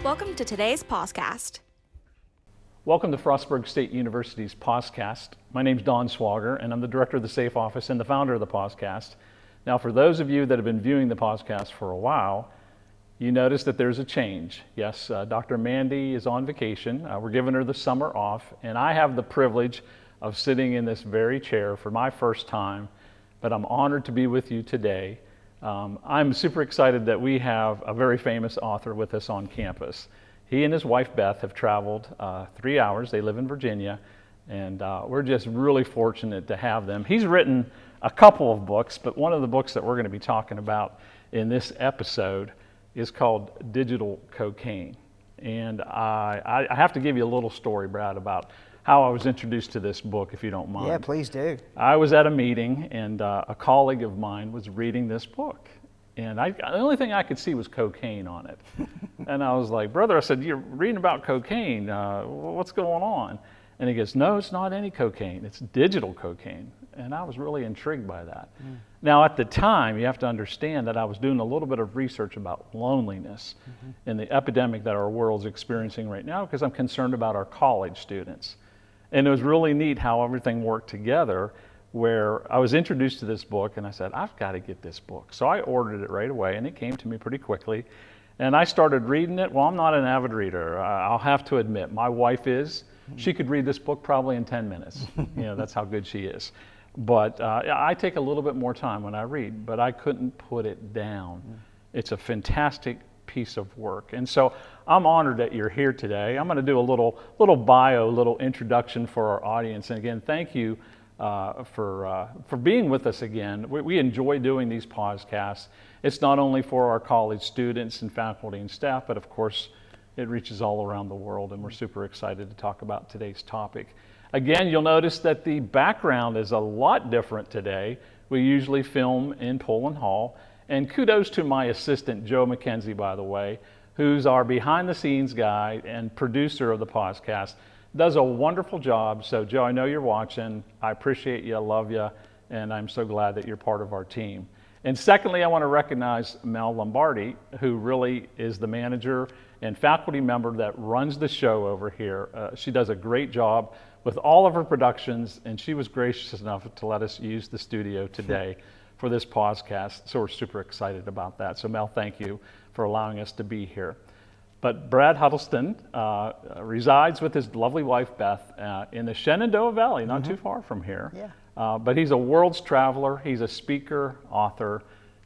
Welcome to today's PAWSCAST. Welcome to Frostburg State University's PAWSCAST. My name's Don Swager, and I'm the director of the SAFE Office and the founder of the PAWSCAST. Now, for those of you that have been viewing the PAWSCAST for a while, you notice that there's a change. Yes, Dr. Mandy is on vacation. We're giving her the summer off, and I have the privilege of sitting in this very chair for my first time, but I'm honored to be with you today. I'm super excited that we have a very famous author with us on campus. He and his wife Beth have traveled 3 hours. They live in Virginia, and we're just really fortunate to have them. He's written a couple of books, but one of the books that we're going to be talking about in this episode is called Digital Cocaine. And I have to give you a little story, Brad, about how I was introduced to this book, if you don't mind. Yeah, please do. I was at a meeting, and a colleague of mine was reading this book. And the only thing I could see was cocaine on it. And I was like, brother, I said, you're reading about cocaine. What's going on? And he goes, no, it's not any cocaine. It's digital cocaine. And I was really intrigued by that. Now, at the time, you have to understand that I was doing a little bit of research about loneliness and the epidemic that our world's experiencing right now, because I'm concerned about our college students. And it was really neat how everything worked together, where I was introduced to this book and I said, I've got to get this book. So I ordered it right away, and it came to me pretty quickly. And I started reading it. Well, I'm not an avid reader. I'll have to admit, my wife is. She could read this book probably in 10 minutes. That's how good she is. But I take a little bit more time when I read, but I couldn't put it down. It's a fantastic piece of work. And so I'm honored that you're here today. I'm going to do a little bio, little introduction for our audience. And again, thank you for being with us again. We enjoy doing these podcasts. It's not only for our college students and faculty and staff, but of course it reaches all around the world, and we're super excited to talk about today's topic. Again, you'll notice that the background is a lot different today. We usually film in Poland Hall, and kudos to my assistant, Joe McKenzie, by the way, who's our behind-the-scenes guy and producer of the podcast. Does a wonderful job. So, Joe, I know you're watching. I appreciate you, I love you, and I'm so glad that you're part of our team. And secondly, I want to recognize Mel Lombardi, who really is the manager and faculty member that runs the show over here. She does a great job with all of her productions, and she was gracious enough to let us use the studio today for this podcast. So we're super excited about that. So Mel, thank you for allowing us to be here. But Brad Huddleston resides with his lovely wife Beth in the Shenandoah Valley, not too far from here. Yeah. But he's a world's traveler. He's a speaker, author,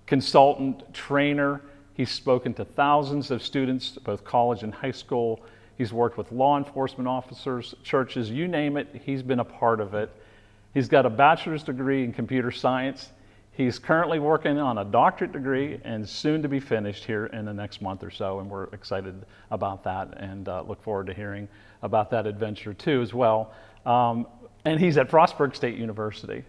consultant, trainer. He's spoken to thousands of students, both college and high school. He's worked with law enforcement officers, churches, you name it, he's been a part of it. He's got a bachelor's degree in computer science. He's currently working on a doctorate degree and soon to be finished here in the next month or so, and we're excited about that and look forward to hearing about that adventure too as well. And he's at Frostburg State University.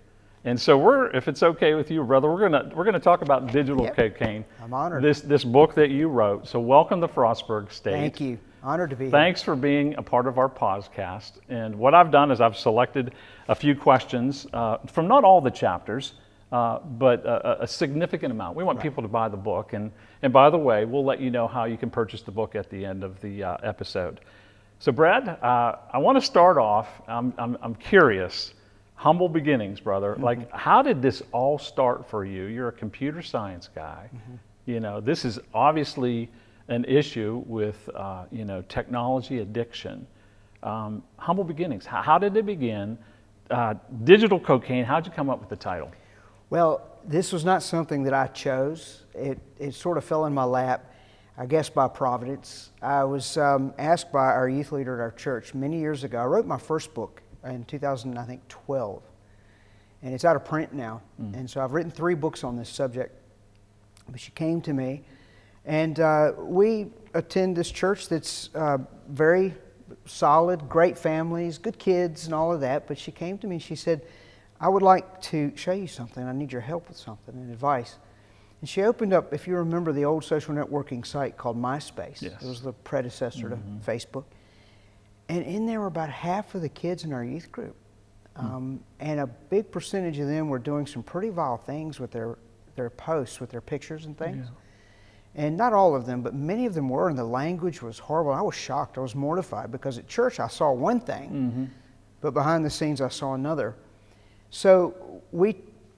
And so if it's okay with you, brother, we're gonna talk about digital cocaine. I'm honored. This book that you wrote. So welcome to Frostburg State. Thank you. Honored to be here. Thanks for being a part of our podcast. And what I've done is I've selected a few questions from not all the chapters, but a significant amount. We want people to buy the book. And by the way, we'll let you know how you can purchase the book at the end of the episode. So Brad, I want to start off, I'm curious, humble beginnings, brother. Like, how did this all start for you? You're a computer science guy. This is obviously an issue with, technology addiction. Humble beginnings, how did it begin? Digital cocaine, how'd you come up with the title? Well, this was not something that I chose. It sort of fell in my lap, I guess by providence. I was asked by our youth leader at our church many years ago. I wrote my first book in 2012, and it's out of print now. And so I've written 3 books on this subject. But she came to me, and we attend this church that's very solid, great families, good kids and all of that. But she came to me and she said, I would like to show you something. I need your help with something and advice. And she opened up, if you remember, the old social networking site called MySpace. Yes. It was the predecessor to Facebook. And in there were about half of the kids in our youth group. And a big percentage of them were doing some pretty vile things with their posts, with their pictures and things. And not all of them, but many of them were, and the language was horrible. I was shocked. I was mortified because at church I saw one thing, but behind the scenes I saw another. So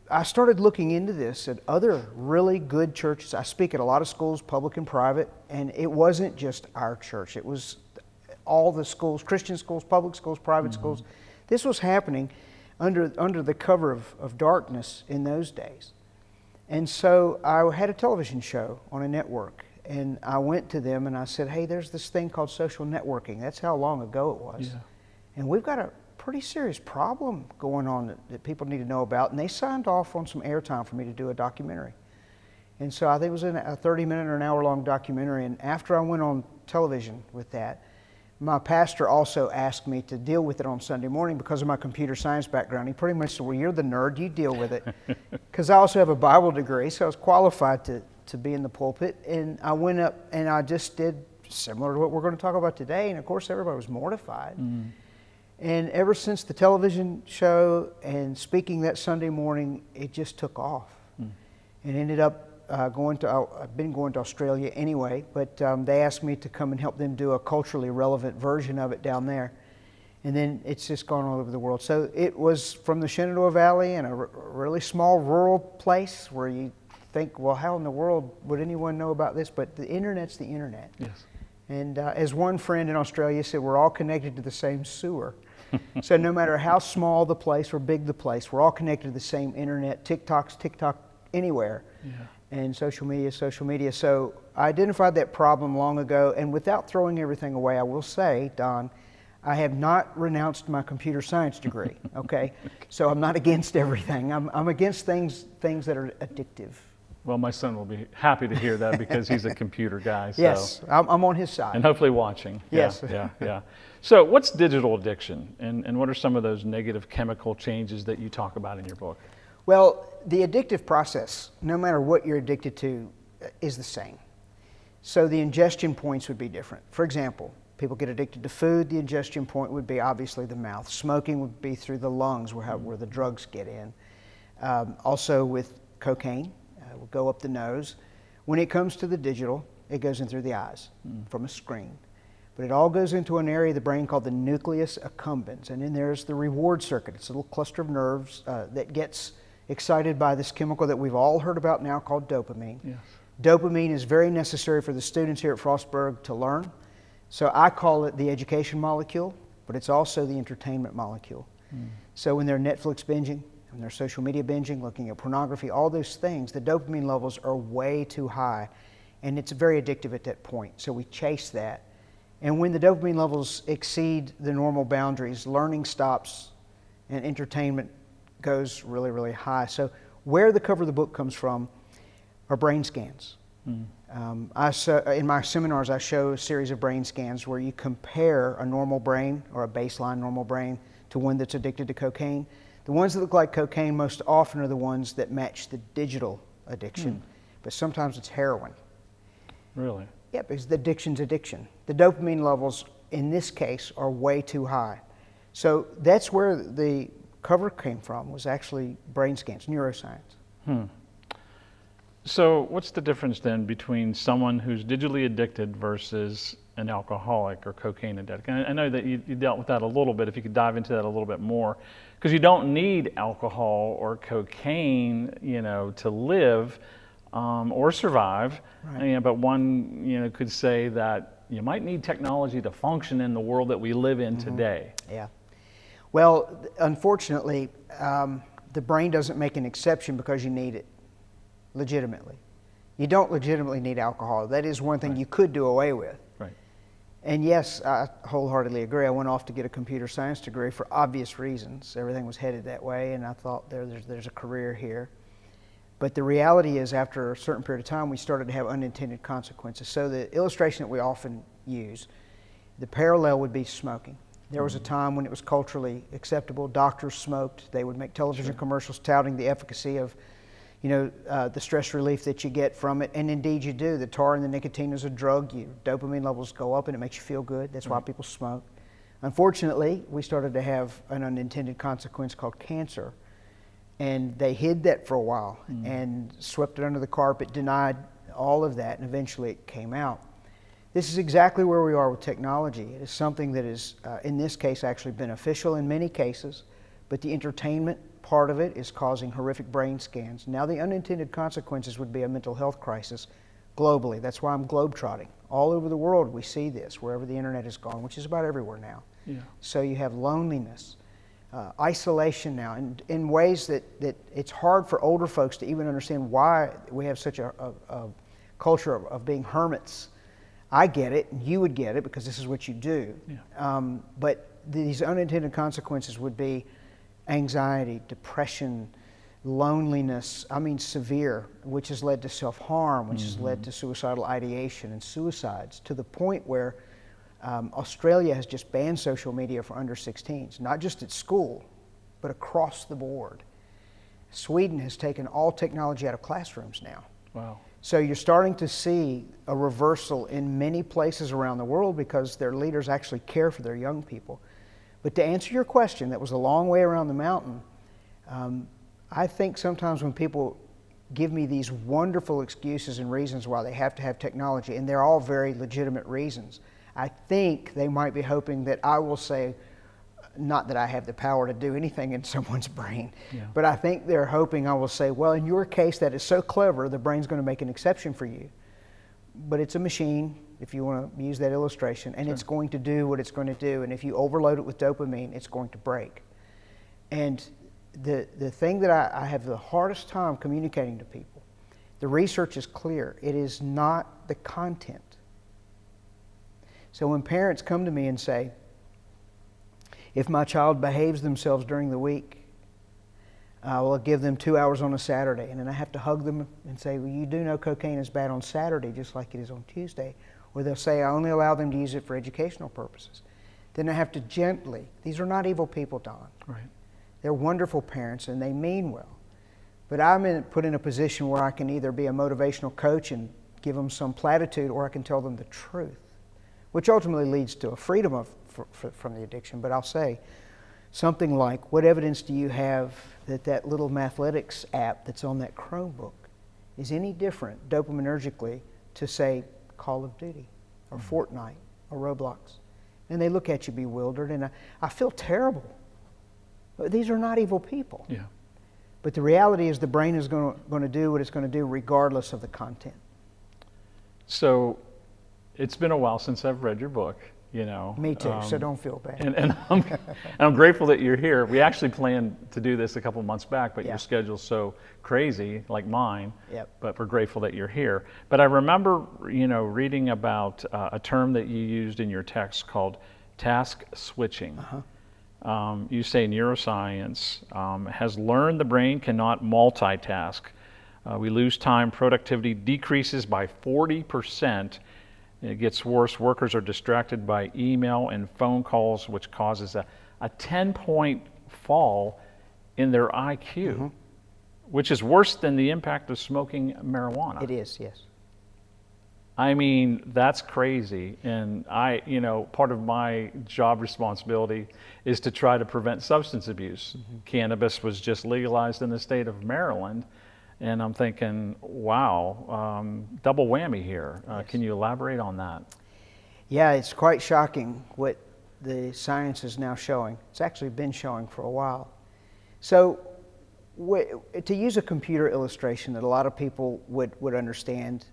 I started looking into this at other really good churches. I speak at a lot of schools, public and private, and it wasn't just our church. It was all the schools, Christian schools, public schools, private schools. This was happening under the cover of darkness in those days. And so I had a television show on a network, and I went to them and I said, hey, there's this thing called social networking. That's how long ago it was. Yeah. And we've got a pretty serious problem going on that people need to know about. And they signed off on some airtime for me to do a documentary. And so I think it was a 30-minute or an hour-long documentary. And after I went on television with that, my pastor also asked me to deal with it on Sunday morning because of my computer science background. He pretty much said, well, you're the nerd, you deal with it. Because I also have a Bible degree, so I was qualified to be in the pulpit. And I went up and I just did similar to what we're going to talk about today. And of course, everybody was mortified. And ever since the television show and speaking that Sunday morning, it just took off. And ended up I've been going to Australia anyway, but they asked me to come and help them do a culturally relevant version of it down there. And then it's just gone all over the world. So it was from the Shenandoah Valley in a really small rural place where you think, well, how in the world would anyone know about this? But the internet's the internet. Yes. And as one friend in Australia said, we're all connected to the same sewer. So no matter how small the place or big the place, we're all connected to the same internet. TikTok anywhere. Yeah. And social media. So I identified that problem long ago, and without throwing everything away, I will say, Don, I have not renounced my computer science degree, okay? So I'm not against everything. I'm against things that are addictive. Well, my son will be happy to hear that because he's a computer guy. So. Yes, I'm on his side. And hopefully watching. Yes. Yeah. So what's digital addiction, and what are some of those negative chemical changes that you talk about in your book? Well, the addictive process, no matter what you're addicted to, is the same. So the ingestion points would be different. For example, people get addicted to food, the ingestion point would be obviously the mouth. Smoking would be through the lungs where the drugs get in. Also with cocaine, it will go up the nose. When it comes to the digital, it goes in through the eyes from a screen. But it all goes into an area of the brain called the nucleus accumbens. And then there's the reward circuit. It's a little cluster of nerves that gets excited by this chemical that we've all heard about now called dopamine. Yes. Dopamine is very necessary for the students here at Frostburg to learn. So I call it the education molecule, but it's also the entertainment molecule. So when they're Netflix binging, when they're social media binging, looking at pornography, all those things, the dopamine levels are way too high. And it's very addictive at that point. So we chase that. And when the dopamine levels exceed the normal boundaries, learning stops and entertainment goes really, really high. So where the cover of the book comes from are brain scans. In my seminars, I show a series of brain scans where you compare a normal brain or a baseline normal brain to one that's addicted to cocaine. The ones that look like cocaine most often are the ones that match the digital addiction, but sometimes it's heroin. Really? Yeah, because the addiction's addiction. The dopamine levels in this case are way too high. So that's where the cover came from, was actually brain scans, neuroscience. So what's the difference then between someone who's digitally addicted versus an alcoholic or cocaine addict? And I know that you dealt with that a little bit, if you could dive into that a little bit more, because you don't need alcohol or cocaine, to live or survive. Right. But one, could say that you might need technology to function in the world that we live in today. Yeah. Well, unfortunately, the brain doesn't make an exception because you need it, legitimately. You don't legitimately need alcohol. That is one thing you could do away with. Right. And yes, I wholeheartedly agree. I went off to get a computer science degree for obvious reasons. Everything was headed that way, and I thought there's a career here. But the reality is, after a certain period of time, we started to have unintended consequences. So the illustration that we often use, the parallel would be smoking. There was a time when it was culturally acceptable. Doctors smoked. They would make television commercials touting the efficacy of, the stress relief that you get from it. And indeed you do. The tar and the nicotine is a drug. Your dopamine levels go up and it makes you feel good. That's why people smoke. Unfortunately, we started to have an unintended consequence called cancer. And they hid that for a while and swept it under the carpet, denied all of that, and eventually it came out. This is exactly where we are with technology. It is something that is, in this case, actually beneficial in many cases, but the entertainment part of it is causing horrific brain scans. Now the unintended consequences would be a mental health crisis globally. That's why I'm globetrotting. All over the world we see this, wherever the internet is gone, which is about everywhere now. Yeah. So you have loneliness, isolation now, in ways that it's hard for older folks to even understand why we have such a culture of being hermits. I get it, and you would get it because this is what you do. Yeah. But these unintended consequences would be anxiety, depression, loneliness, severe, which has led to self-harm, which has led to suicidal ideation and suicides, to the point where Australia has just banned social media for under 16s, not just at school, but across the board. Sweden has taken all technology out of classrooms now. Wow. So you're starting to see a reversal in many places around the world because their leaders actually care for their young people. But to answer your question, that was a long way around the mountain. I think sometimes when people give me these wonderful excuses and reasons why they have to have technology, and they're all very legitimate reasons, I think they might be hoping that I will say, not that I have the power to do anything in someone's brain, but I think they're hoping I will say, well, in your case, that is so clever, the brain's going to make an exception for you. But it's a machine, if you want to use that illustration, and it's going to do what it's going to do. And if you overload it with dopamine, it's going to break. And the thing that I have the hardest time communicating to people, the research is clear. It is not the content. So when parents come to me and say, if my child behaves themselves during the week, I will give them 2 hours on a Saturday, and then I have to hug them and say, well, you do know cocaine is bad on Saturday just like it is on Tuesday. Or they'll say, I only allow them to use it for educational purposes. Then I have to gently, these are not evil people, Don. Right. They're wonderful parents and they mean well. But I'm put in a position where I can either be a motivational coach and give them some platitude, or I can tell them the truth, which ultimately leads to a freedom from the addiction. But I'll say something like, what evidence do you have that little Mathletics app that's on that Chromebook is any different dopaminergically to, say, Call of Duty or Fortnite or Roblox? And they look at you bewildered, and I feel terrible. These are not evil people. Yeah. But the reality is the brain is going to do what it's going to do regardless of the content. So it's been a while since I've read your book. Me too, so don't feel bad. And I'm grateful that you're here. We actually planned to do this a couple months back, but your schedule's so crazy, like mine. Yep. But we're grateful that you're here. But I remember, reading about a term that you used in your text called task switching. You say neuroscience has learned the brain cannot multitask. We lose time, productivity decreases by 40%. It gets worse. Workers are distracted by email and phone calls, which causes a 10-point fall in their IQ, which is worse than the impact of smoking marijuana. It is, yes. I mean, that's crazy. And part of my job responsibility is to try to prevent substance abuse. Cannabis was just legalized in the state of Maryland. And I'm thinking, wow, double whammy here. Can you elaborate on that? Yeah, it's quite shocking what the science is now showing. It's actually been showing for a while. So to use a computer illustration that a lot of people would understand,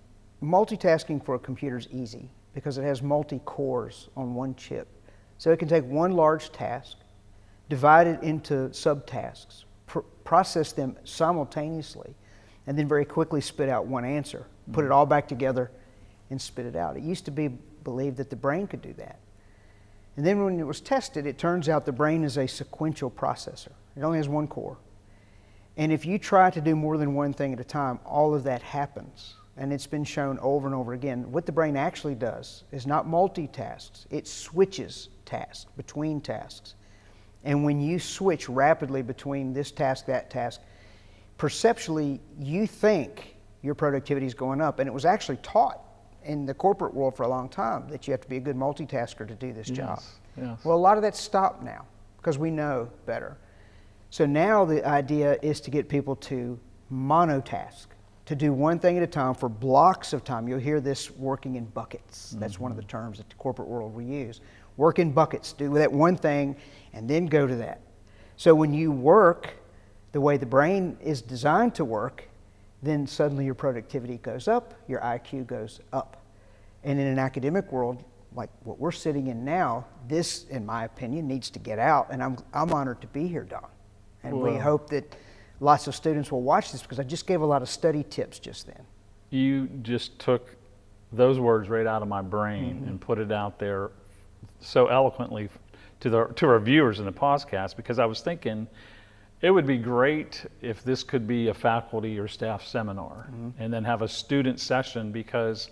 multitasking for a computer is easy because it has multi-cores on one chip. So it can take one large task, divide it into subtasks, process them simultaneously, and then very quickly spit out one answer, put it all back together, and spit it out. It used to be believed that the brain could do that. And then when it was tested, it turns out the brain is a sequential processor. It only has one core. And if you try to do more than one thing at a time, all of that happens. And it's been shown over and over again. What the brain actually does is not multitasks, it switches tasks, between tasks. And when you switch rapidly between this task, that task, perceptually, you think your productivity is going up. And it was actually taught in the corporate world for a long time that you have to be a good multitasker to do this job. Yes. Well, a lot of that's stopped now because we know better. So now the idea is to get people to monotask, to do one thing at a time for blocks of time. You'll hear this working in buckets. That's one of the terms that the corporate world will use. Work in buckets. Do that one thing and then go to that. So when you work the way the brain is designed to work, then suddenly your productivity goes up, your IQ goes up. And in an academic world like what we're sitting in now, this, in my opinion, needs to get out. And I'm honored to be here, Don. And we hope that lots of students will watch this, because I just gave a lot of study tips just then. You just took those words right out of my brain and put it out there so eloquently to our viewers in the PAWSCAST, because I was thinking it would be great if this could be a faculty or staff seminar and then have a student session, because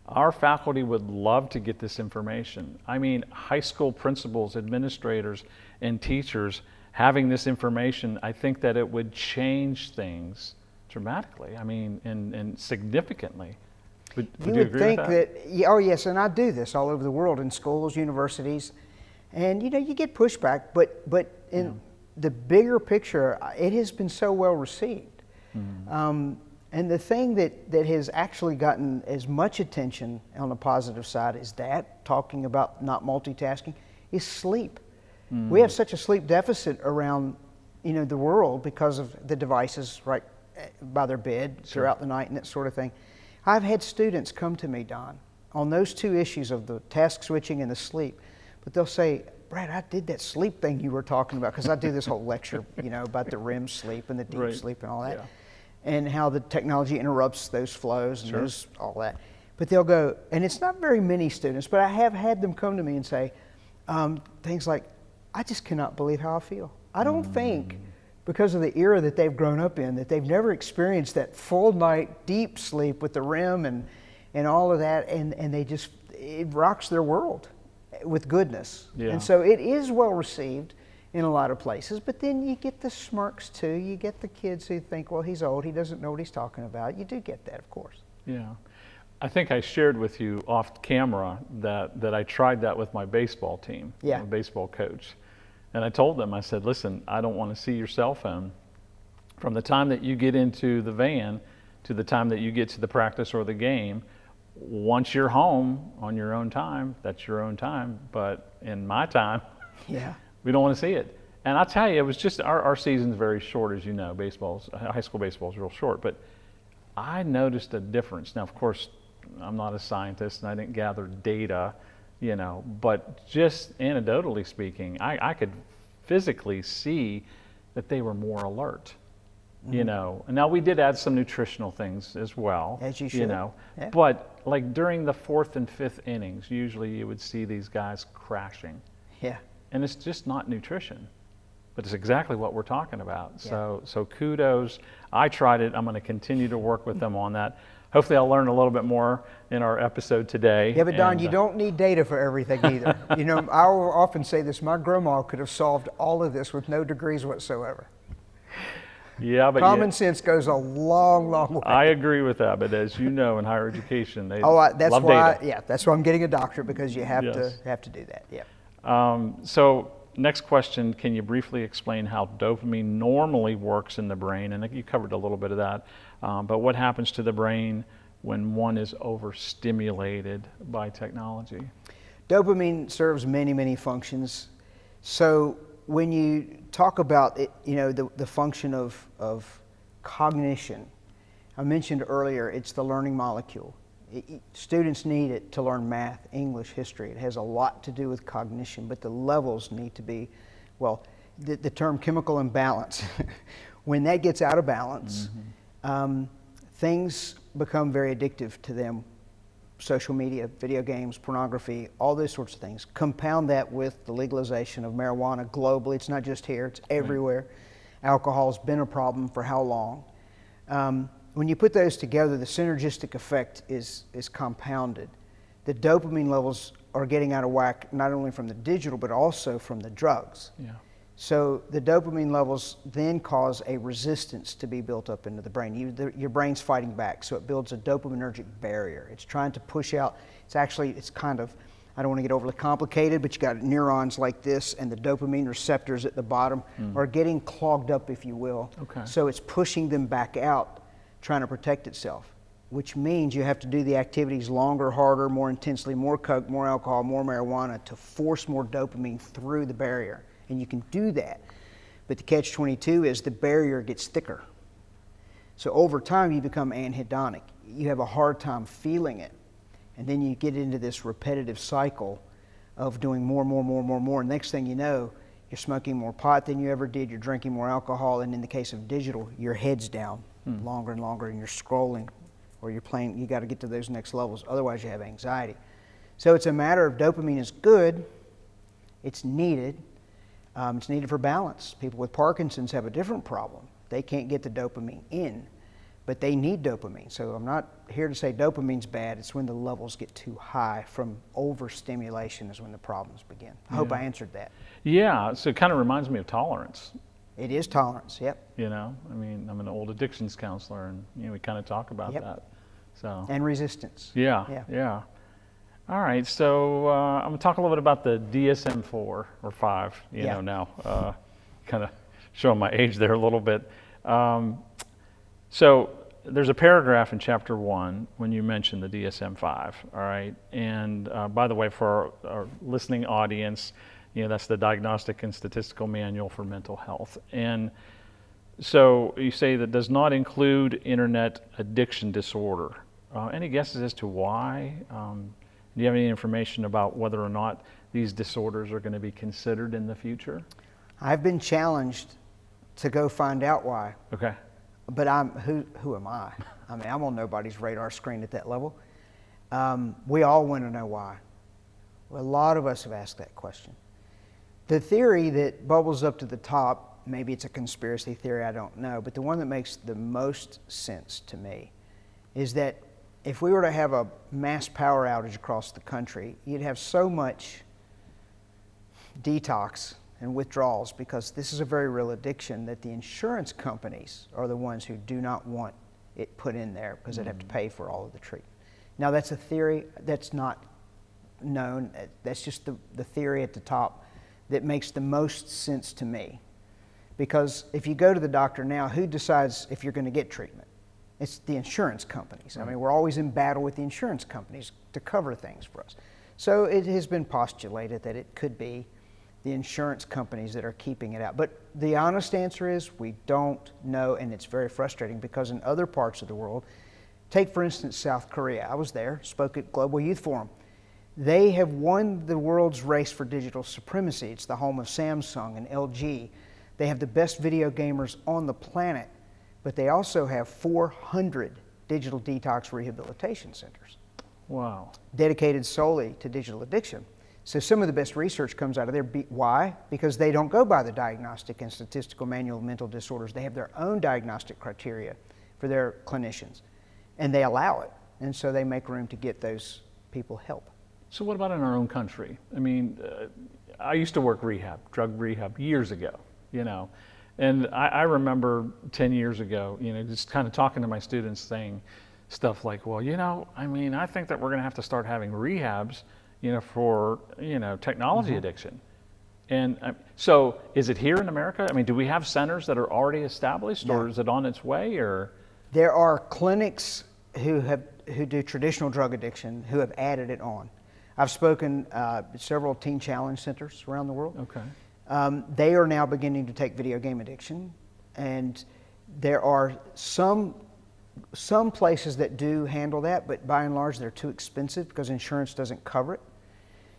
our faculty would love to get this information. I mean, high school principals, administrators, and teachers having this information, I think that it would change things dramatically. I mean, and significantly. Would you agree think with that? Oh yes, and I do this all over the world in schools, universities, and you know, you get pushback, but in the bigger picture, it has been so well received. And the thing that has actually gotten as much attention on the positive side as that, talking about not multitasking, is sleep. We have such a sleep deficit around, you know, the world because of the devices right by their bed throughout the night and that sort of thing. I've had students come to me, Don, on those two issues of the task switching and the sleep, but they'll say, Brad, I did that sleep thing you were talking about, because I do this whole lecture, you know, about the REM sleep and the deep sleep and all that, and how the technology interrupts those flows and those, all that. But they'll go, and it's not very many students, but I have had them come to me and say things like, I just cannot believe how I feel. I don't think, because of the era that they've grown up in, that they've never experienced that full night deep sleep with the REM and all of that, and they just, it rocks their world with goodness. And so it is well received in a lot of places, but then you get the smirks too. You get the kids who think, well, he's old, he doesn't know what he's talking about. You do get that, of course. Yeah. I think I shared with you off camera that I tried that with my baseball team, my baseball coach. And I told them, I said, listen, I don't want to see your cell phone from the time that you get into the van to the time that you get to the practice or the game. Once you're home on your own time, that's your own time. But in my time, we don't want to see it. And I'll tell you, it was just, our season's very short, as you know. High school baseball is real short. But I noticed a difference. Now, of course, I'm not a scientist and I didn't gather data, you know, but just anecdotally speaking, I could physically see that they were more alert, you know. And now we did add some nutritional things as well, as you should, you know. But like during the 4th and 5th innings, usually you would see these guys crashing. And it's just not nutrition, but it's exactly what we're talking about. So kudos. I tried it. I'm going to continue to work with them on that. Hopefully I'll learn a little bit more in our episode today. Yeah, but Don, you don't need data for everything either. You know, I will often say this, my grandma could have solved all of this with no degrees whatsoever. Yeah, but common sense goes a long, long way. I agree with that, but as you know, in higher education, they that's love why, data. Yeah, that's why I'm getting a doctorate, because you have to do that. So next question, can you briefly explain how dopamine normally works in the brain? And you covered a little bit of that, but what happens to the brain when one is overstimulated by technology? Dopamine serves many, many functions. So when you talk about it, you know, the function of cognition, I mentioned earlier, it's the learning molecule. Students need it to learn math, English, history. It has a lot to do with cognition, but the levels need to be, well, the term chemical imbalance. When that gets out of balance, things become very addictive to them. Social media, video games, pornography, all those sorts of things. Compound that with the legalization of marijuana globally. It's not just here, it's everywhere. Alcohol's been a problem for how long? When you put those together, the synergistic effect is compounded. The dopamine levels are getting out of whack, not only from the digital, but also from the drugs. So the dopamine levels then cause a resistance to be built up into the brain. Your brain's fighting back, so it builds a dopaminergic barrier. It's trying to push out, it's kind of, I don't want to get overly complicated, but you got neurons like this, and the dopamine receptors at the bottom are getting clogged up, if you will. So it's pushing them back out, trying to protect itself, which means you have to do the activities longer, harder, more intensely, more coke, more alcohol, more marijuana to force more dopamine through the barrier. And you can do that. But the catch-22 is the barrier gets thicker. So over time, you become anhedonic. You have a hard time feeling it. And then you get into this repetitive cycle of doing more. Next thing you know, you're smoking more pot than you ever did, you're drinking more alcohol, and in the case of digital, your head's down longer and longer, and you're scrolling, or you're playing. You got to get to those next levels, otherwise you have anxiety. So it's a matter of dopamine is good, it's needed for balance. People with Parkinson's have a different problem. They can't get the dopamine in, but they need dopamine. So I'm not here to say dopamine's bad. It's when the levels get too high from overstimulation is when the problems begin. I hope I answered that. Yeah, so it kind of reminds me of tolerance. It is tolerance, yep. You know, I mean, I'm an old addictions counselor, and we kind of talk about that. So. And resistance. Yeah. All right, so I'm going to talk a little bit about the DSM-4 or 5, you know, now, kind of showing my age there a little bit. So there's a paragraph in chapter 1 when you mention the DSM-5, all right? And by the way, for our listening audience, that's the Diagnostic and Statistical Manual for Mental Health. And so you say that does not include internet addiction disorder. Any guesses as to why? Do you have any information about whether or not these disorders are going to be considered in the future? I've been challenged to go find out why. Okay. But who am I? I mean, I'm on nobody's radar screen at that level. We all want to know why. Well, a lot of us have asked that question. The theory that bubbles up to the top, maybe it's a conspiracy theory, I don't know, but the one that makes the most sense to me is that if we were to have a mass power outage across the country, you'd have so much detox and withdrawals, because this is a very real addiction, that the insurance companies are the ones who do not want it put in there because they'd have to pay for all of the treatment. Now, that's a theory that's not known. That's just the theory at the top that makes the most sense to me. Because if you go to the doctor now, who decides if you're going to get treatment? It's the insurance companies. I mean, we're always in battle with the insurance companies to cover things for us. So it has been postulated that it could be the insurance companies that are keeping it out. But the honest answer is we don't know, and it's very frustrating because in other parts of the world, take for instance South Korea. I was there, spoke at Global Youth Forum. They have won the world's race for digital supremacy. It's the home of Samsung and LG. They have the best video gamers on the planet, but they also have 400 digital detox rehabilitation centers. Wow. Dedicated solely to digital addiction. So some of the best research comes out of there. Why? Because they don't go by the Diagnostic and Statistical Manual of Mental Disorders. They have their own diagnostic criteria for their clinicians, and they allow it. And so they make room to get those people help. So what about in our own country? I mean, I used to work drug rehab years ago, and I remember 10 years ago, just kind of talking to my students saying stuff like, well, I think that we're going to have to start having rehabs, for, technology addiction. And so is it here in America? I mean, do we have centers that are already established, or is it on its way, or? There are clinics who do traditional drug addiction who have added it on. I've spoken at several teen challenge centers around the world. Okay. They are now beginning to take video game addiction, and there are some places that do handle that, but by and large they're too expensive because insurance doesn't cover it.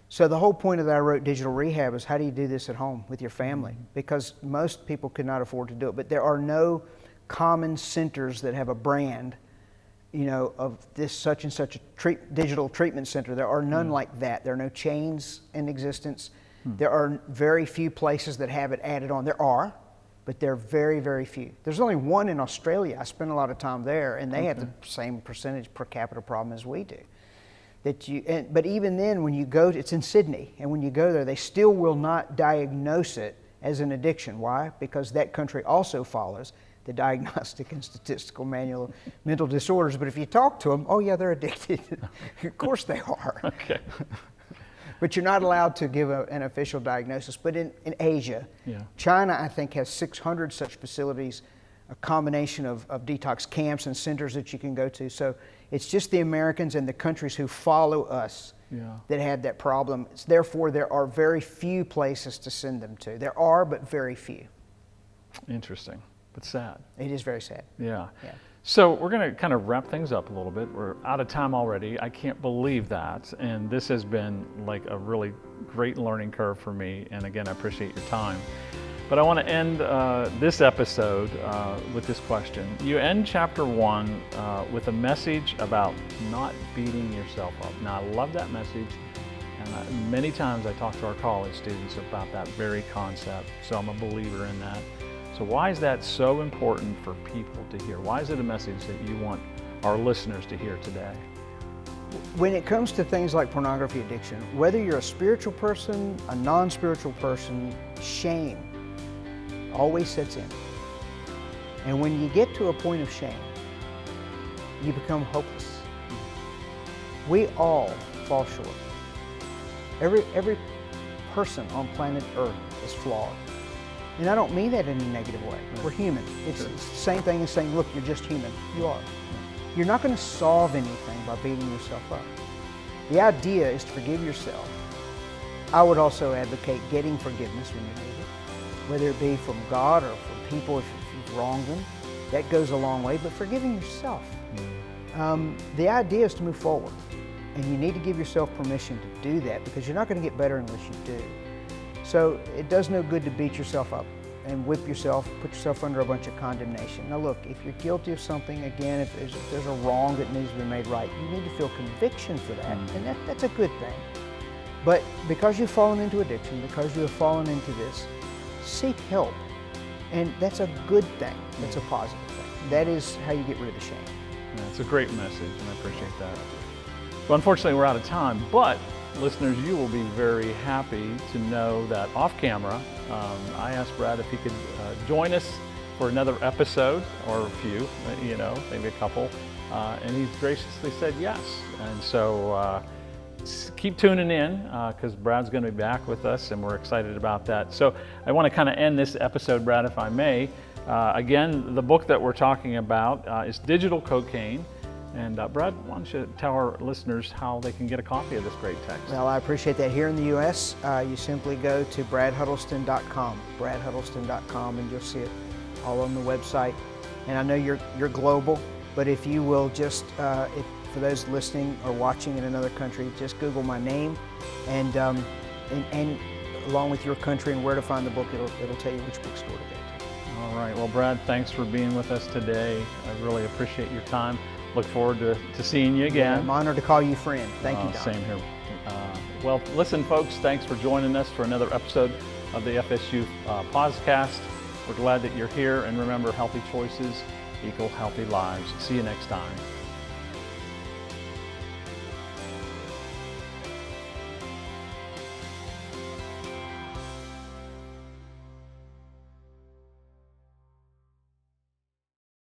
So the whole point of that I wrote Digital Rehab is how do you do this at home with your family? Because most people could not afford to do it, but there are no common centers that have a brand, of this such and such a digital treatment center. There are none like that. There are no chains in existence. There are very few places that have it added on. There are, but they're very, very few. There's only one in Australia. I spent a lot of time there, and they have the same percentage per capita problem as we do. But even then, when you go, it's in Sydney, and when you go there, they still will not diagnose it as an addiction. Why? Because that country also follows the Diagnostic and Statistical Manual of Mental Disorders. But if you talk to them, oh yeah, they're addicted. Of course they are. Okay. But you're not allowed to give an official diagnosis. But in Asia, China, I think, has 600 such facilities. a combination of detox camps and centers that you can go to. So it's just the Americans and the countries who follow us that have that problem. Therefore, there are very few places to send them to. There are, but very few. Interesting, but sad. It is very sad. Yeah. So we're going to kind of wrap things up a little bit. We're out of time already. I can't believe that. And this has been like a really great learning curve for me. And again, I appreciate your time. But I want to end this episode with this question. You end chapter 1 with a message about not beating yourself up. Now, I love that message. And many times I talk to our college students about that very concept. So I'm a believer in that. So why is that so important for people to hear? Why is it a message that you want our listeners to hear today? When it comes to things like pornography addiction, whether you're a spiritual person, a non-spiritual person, shame always sets in. And when you get to a point of shame, you become hopeless. We all fall short. Every person on planet Earth is flawed. And I don't mean that in a negative way. We're human. It's the same thing as saying, look, you're just human. You are. You're not going to solve anything by beating yourself up. The idea is to forgive yourself. I would also advocate getting forgiveness when you need it, whether it be from God or from people if you've wronged them. That goes a long way, but forgiving yourself. The idea is to move forward. And you need to give yourself permission to do that because you're not going to get better unless you do. So it does no good to beat yourself up and whip yourself, put yourself under a bunch of condemnation. Now look, if you're guilty of something, again, if there's a wrong that needs to be made right, you need to feel conviction for that, and that's a good thing. But because you've fallen into addiction, because you have fallen into this, seek help. And that's a good thing. That's a positive thing. That is how you get rid of the shame. Yeah, it's a great message, and I appreciate that. Well, unfortunately, we're out of time, but listeners, you will be very happy to know that off camera, I asked Brad if he could join us for another episode or a few, maybe a couple, and he's graciously said yes. And so keep tuning in because Brad's going to be back with us, and we're excited about that. So I want to kind of end this episode, Brad, if I may. Again, the book that we're talking about is Digital Cocaine. And Brad, why don't you tell our listeners how they can get a copy of this great text? Well, I appreciate that. Here in the U.S., you simply go to bradhuddleston.com, bradhuddleston.com, and you'll see it all on the website. And I know you're global, but if you will just, for those listening or watching in another country, just Google my name, and along with your country and where to find the book, it'll tell you which bookstore to go to. All right. Well, Brad, thanks for being with us today. I really appreciate your time. Look forward to seeing you again. Yeah, I'm honored to call you friend. Thank you, Don. Same here. Well, listen, folks, thanks for joining us for another episode of the FSU PAWSCAST. We're glad that you're here, and remember, healthy choices equal healthy lives. See you next time.